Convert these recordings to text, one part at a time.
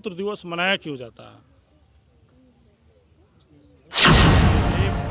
गणतंत्र दिवस मनाया क्यों जाता है?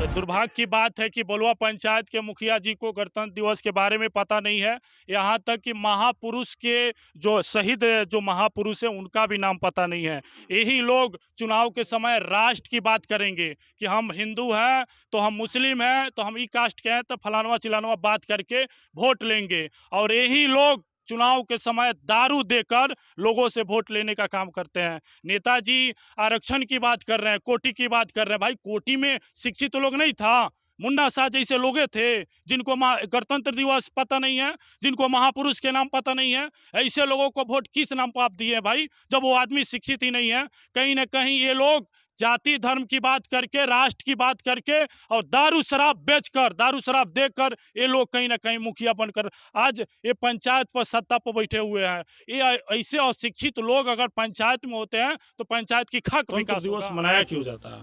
ये दुर्भाग्य की बात है कि बलुआ पंचायत के मुखिया जी को गणतंत्र दिवस के बारे में पता नहीं है। यहाँ तक कि महापुरुष के जो शहीद जो महापुरुष है उनका भी नाम पता नहीं है। यही लोग चुनाव के समय राष्ट्र की बात करेंगे कि हम हिंदू हैं तो हम मुस्लिम हैं तो हम ई कास्ट के हैं तो फलानवा चिलानवा बात करके वोट लेंगे, और यही लोग चुनाव के समय दारू देकर लोगों से वोट लेने का काम करते हैं। नेताजी आरक्षण की बात कर रहे हैं, कोटी की बात कर रहे हैं। भाई कोटी में शिक्षित लोग नहीं था, मुन्ना शाह जैसे लोग थे जिनको गणतंत्र दिवस पता नहीं है, जिनको महापुरुष के नाम पता नहीं है। ऐसे लोगों को वोट किस नाम पर आप दिए भाई, जब वो आदमी शिक्षित ही नहीं है। कहीं ना कहीं ये लोग जाति धर्म की बात करके, राष्ट्र की बात करके और दारू शराब बेचकर, दारू शराब देकर ये लोग कहीं ना कहीं मुखिया बनकर आज ये पंचायत पर सत्ता पर बैठे हुए हैं। ये ऐसे अशिक्षित लोग अगर पंचायत में होते हैं तो पंचायत की खाक विकास दिवस मनाया क्यों जाता है?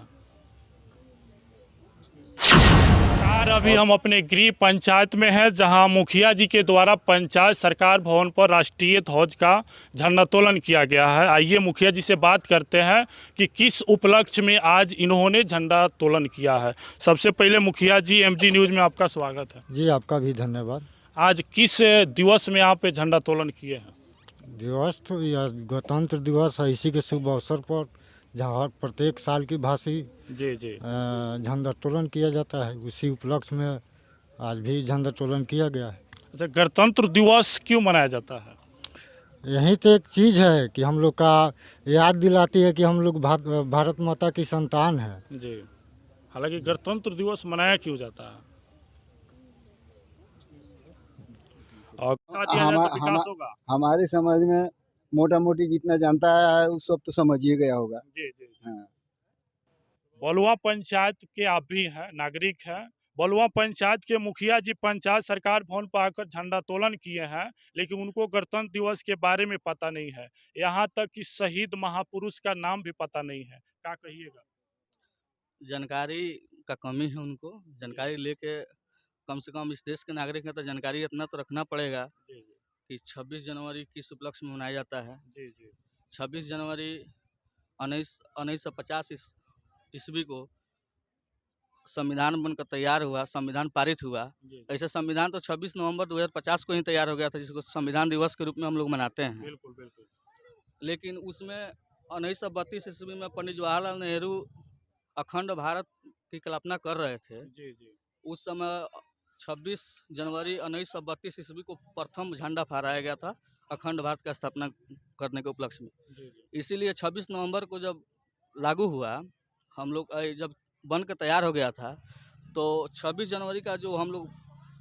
नमस्कार, अभी हम अपने गृह पंचायत में हैं जहां मुखिया जी के द्वारा पंचायत सरकार भवन पर राष्ट्रीय ध्वज का झंडोत्तोलन किया गया है। आइए मुखिया जी से बात करते हैं कि किस उपलक्ष्य में आज इन्होंने झंडोत्तोलन किया है। सबसे पहले मुखिया जी, एमजी न्यूज़ में आपका स्वागत है। जी, आपका भी धन्यवाद। आज किस दिवस में आप झंडोत्तोलन किए हैं? दिवस तो यह गणतंत्र दिवस है, इसी के शुभ अवसर पर जहाँ प्रत्येक साल की भांति जी जी झंडोत्तोलन किया जाता है, उसी उपलक्ष्य में आज भी झंडोत्तोलन किया गया है। अच्छा, गणतंत्र दिवस क्यों मनाया जाता है? यही तो एक चीज़ है कि हम लोग का याद दिलाती है कि हम लोग भारत माता की संतान है। जी, हालांकि गणतंत्र दिवस मनाया क्यों जाता है? और विकास होगा। हमारे समाज में मोटा मोटी जितना जानता है उस सब तो समझिए गया होगा। जी जी। हाँ। बलुआ पंचायत के आप भी हैं, नागरिक हैं। बलुआ पंचायत के मुखिया जी पंचायत सरकार भवन पर आकर झंडोत्तोलन किए हैं, लेकिन उनको गणतंत्र दिवस के बारे में पता नहीं है। यहाँ तक कि शहीद महापुरुष का नाम भी पता नहीं है। क्या कहिएगा? जानकारी का कमी है, उनको जानकारी लेके कम से कम इस देश के नागरिक हैं तो जानकारी इतना तो रखना पड़ेगा जी जी कि 26 जनवरी किस उपलक्ष्य में मनाया जाता है। जी जी 26 जनवरी 1950 ईस्वी को संविधान बनकर तैयार हुआ, संविधान पारित हुआ। जी। ऐसे संविधान तो 26 नवंबर 2050 को ही तैयार हो गया था, जिसको संविधान दिवस के रूप में हम लोग मनाते हैं। बिल्कुल बिल्कुल। लेकिन उसमें 1932 ईस्वी में पंडित जवाहरलाल नेहरू अखंड भारत की कल्पना कर रहे थे। जी जी उस समय 26 जनवरी 1932 ईस्वी को प्रथम झंडा फहराया गया था अखंड भारत का स्थापना करने के उपलक्ष्य में। जी जी इसीलिए 26 नवंबर को जब लागू हुआ, हम लोग जब बन के तैयार हो गया था, तो 26 जनवरी का जो हम लोग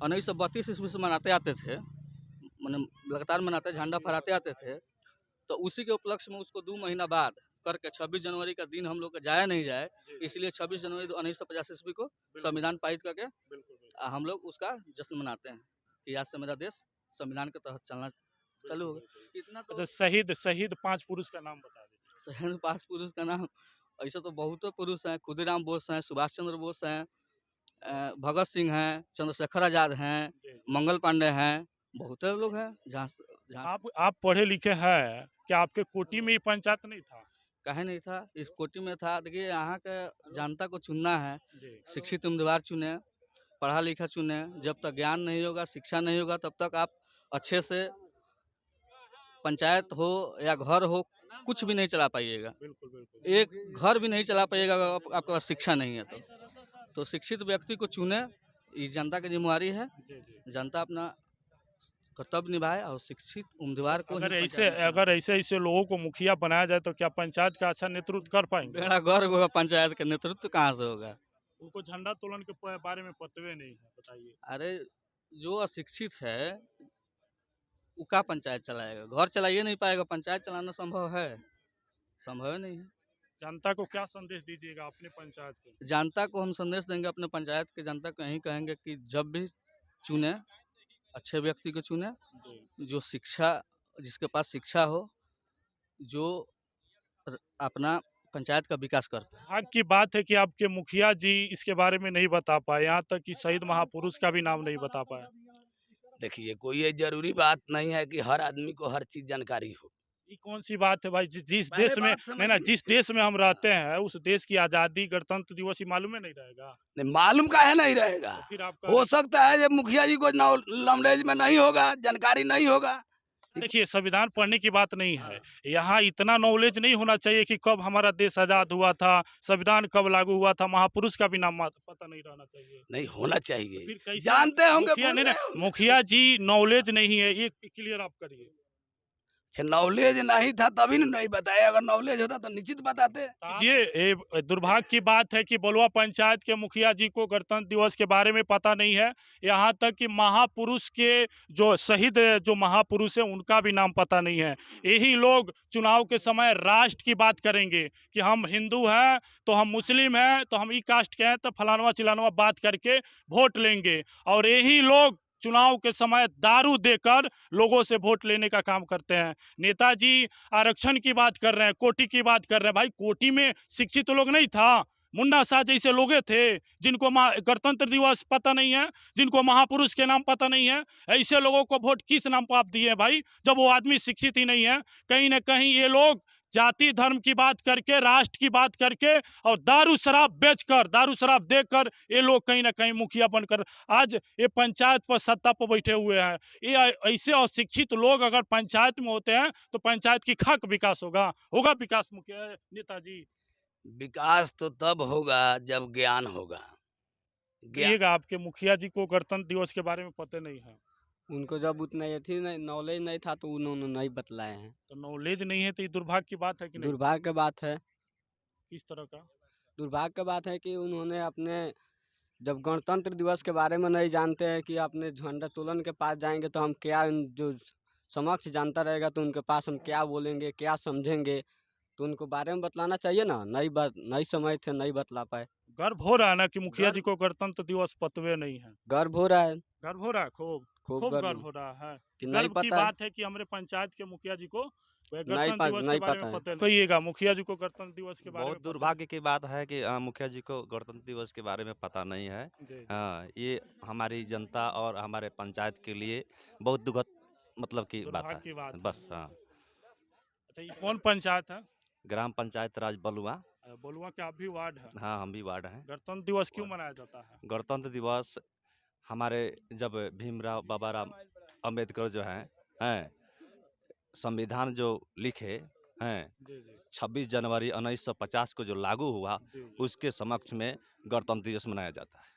1932 ईस्वी से मनाते आते थे, मैंने लगातार मनाते झंडा फहराते आते थे, तो उसी के उपलक्ष्य में उसको 2 महीना बाद करके 26 जनवरी का दिन हम लोग का जाया नहीं जाए, इसलिए 26 जनवरी 1950 ईस्वी को संविधान पारित करके हम लोग उसका जश्न मनाते हैं कि आज से मेरा देश संविधान के तहत चलना चालू हो गया। इतना तो अच्छा, शहीद 5 पुरुष का नाम बता दीजिए। शहीद 5 पुरुष का नाम ऐसे तो बहुत पुरुष हैं। खुदीराम बोस हैं, सुभाष चंद्र बोस हैं, भगत सिंह हैं, चंद्रशेखर आजाद हैं, मंगल पांडे हैं, बहुत लोग हैं। जहाँ आप पढ़े लिखे हैं, क्या आपके कोटी में ही पंचायत नहीं था? कहे नहीं था, इस कोटि में था। देखिए, यहाँ के जनता को चुनना है, जी शिक्षित उम्मीदवार चुने, पढ़ा लिखा चुने। जब तक ज्ञान नहीं होगा, शिक्षा नहीं होगा, तब तक आप अच्छे से पंचायत हो या घर हो कुछ भी नहीं चला पाइएगा। बिल्कुल बिल्कुल। एक घर भी नहीं चला पाइएगा अगर आपके पास शिक्षा नहीं है तो शिक्षित व्यक्ति को चुने, ये जनता की जिम्मेवारी है। जी जी। जनता अपना कर्तव्य निभाए और शिक्षित उम्मीदवार को अगर ऐसे लोगों को मुखिया बनाया जाए तो क्या पंचायत का अच्छा नेतृत्व कर पाएंगे? बेड़ा गर्व होगा, पंचायत का नेतृत्व कहाँ से होगा? उनको झंडोत्तोलन के बारे में पता नहीं है, बताइए। अरे, जो अशिक्षित है वो का पंचायत चलाएगा? घर चलाइए नहीं पाएगा, पंचायत चलाना संभव है? संभव नहीं है। जनता को क्या संदेश दीजिएगा अपने पंचायत के? जनता को हम संदेश देंगे, अपने पंचायत के जनता को यही कहेंगे कि जब भी चुने, अच्छे व्यक्ति को चुने, जो शिक्षा, जिसके पास शिक्षा हो, जो अपना पंचायत का विकास कर पाए। भाग्य की बात है कि आपके मुखिया जी इसके बारे में नहीं बता पाए, यहाँ तक कि शहीद महापुरुष का भी नाम नहीं बता पाए। देखिए, कोई ये जरूरी बात नहीं है कि हर आदमी को हर चीज़ जानकारी हो। ये कौन सी बात है भाई? जिस पहले देश में बात नहीं ना, समझिए। जिस देश में हम रहते हैं उस देश की आज़ादी गणतंत्र दिवस ही मालूम है नहीं रहेगा? नहीं, मालूम काहे नहीं रहेगा। तो फिर आप हो सकता है ये मुखिया जी को नॉलेज में नहीं होगा, जानकारी नहीं होगा। देखिए, संविधान पढ़ने की बात नहीं है। हाँ। यहाँ इतना नॉलेज नहीं होना चाहिए कि कब हमारा देश आज़ाद हुआ था, संविधान कब लागू हुआ था, महापुरुष का भी नाम पता नहीं रहना चाहिए। नहीं होना तो चाहिए। फिर कैसे जानते होंगे, मुखिया भूल नहीं गए नहीं, होंगे। मुखिया जी नॉलेज नहीं है, ये क्लियर आप करिए। अच्छा, नॉलेज नहीं था तभी न नहीं बताया, अगर नॉलेज होता तो निश्चित बताते। ये दुर्भाग्य की बात है कि बलुआ पंचायत के मुखिया जी को गणतंत्र दिवस के बारे में पता नहीं है। यहाँ तक कि महापुरुष के जो शहीद जो महापुरुष है उनका भी नाम पता नहीं है। यही लोग चुनाव के समय राष्ट्र की बात करेंगे कि हम हिंदू हैं तो हम मुस्लिम हैं तो हम ई कास्ट के हैं तो फलानवा चिलानवा बात करके वोट लेंगे, और यही लोग चुनाव के समय दारू देकर लोगों से वोट लेने का काम करते हैं। नेताजी आरक्षण की बात कर रहे हैं, कोटी की बात कर रहे हैं। भाई कोटी में शिक्षित लोग नहीं था, मुन्ना शाह जैसे लोग थे जिनको गणतंत्र दिवस पता नहीं है, जिनको महापुरुष के नाम पता नहीं है। ऐसे लोगों को वोट किस नाम पर आप दिए हैं भाई, जब वो आदमी शिक्षित ही नहीं है? कहीं ना कहीं ये लोग जाति धर्म की बात करके, राष्ट्र की बात करके और दारू शराब बेचकर, दारू शराब देकर ये लोग कहीं ना कहीं मुखिया बनकर आज ये पंचायत पर सत्ता पर बैठे हुए हैं। ये ऐसे अशिक्षित लोग अगर पंचायत में होते हैं तो पंचायत की खाक विकास होगा विकास मुखिया नेताजी? विकास तो तब होगा जब ज्ञान होगा। ज्ञान कहिएगा, आपके मुखिया जी को गणतंत्र दिवस के बारे में पता नहीं है? उनको जब उतना ये थी नहीं, नॉलेज नहीं था तो उन्होंने नहीं बतलाए हैं। तो नॉलेज नहीं है तो ये दुर्भाग्य की बात है कि नहीं? दुर्भाग्य की बात है। किस तरह का? दुर्भाग्य की बात है कि उन्होंने अपने जब गणतंत्र दिवस के बारे में नहीं जानते हैं कि अपने झंडा तोलन के पास जाएंगे तो हम क्या जो समक्ष जानता रहेगा तो उनके पास हम क्या बोलेंगे, क्या समझेंगे, तो उनको बारे में बतलाना चाहिए ना। नहीं समय थे, नहीं बतला पाए। गर्व हो रहा है ना कि मुखिया जी गर्व को गणतंत्र दिवस पतवे नहीं है? गर्व हो रहा है। गर्व हो रहा है, खूब खूब खूब गर्व गर्व हो रहा है। कि नहीं गर्व की पता है। बात है कि हमारे पंचायत के मुखिया जी को गणतंत्र दिवस के नहीं बारे पता में है। पता नहीं। कहिएगा, मुखिया जी को गणतंत्र दिवस के बारे में बहुत पता दुर्भाग्य की बात है कि मुखिया जी को गणतंत्र दिवस के बारे में पता नहीं है। जी। हाँ, ये हमारी जनता और हमारे पंचायत के लिए बहुत दुखद मतलब की बात दुर्भाग्य की बात है। है। बस हाँ, अच्छा, ये कौन पंचायत है? ग्राम पंचायत राज बलुआ। बलुआ के आप भी वार्ड है? हाँ, हम भी वार्ड हैं। गणतंत्र दिवस क्यों मनाया जाता है? गणतंत्र दिवस हमारे जब भीमराव बाबा अम्बेडकर जो हैं संविधान जो लिखे हैं, जी जी 26 जनवरी 1950 को जो लागू हुआ, जी जी। उसके समक्ष में गणतंत्र दिवस मनाया जाता है।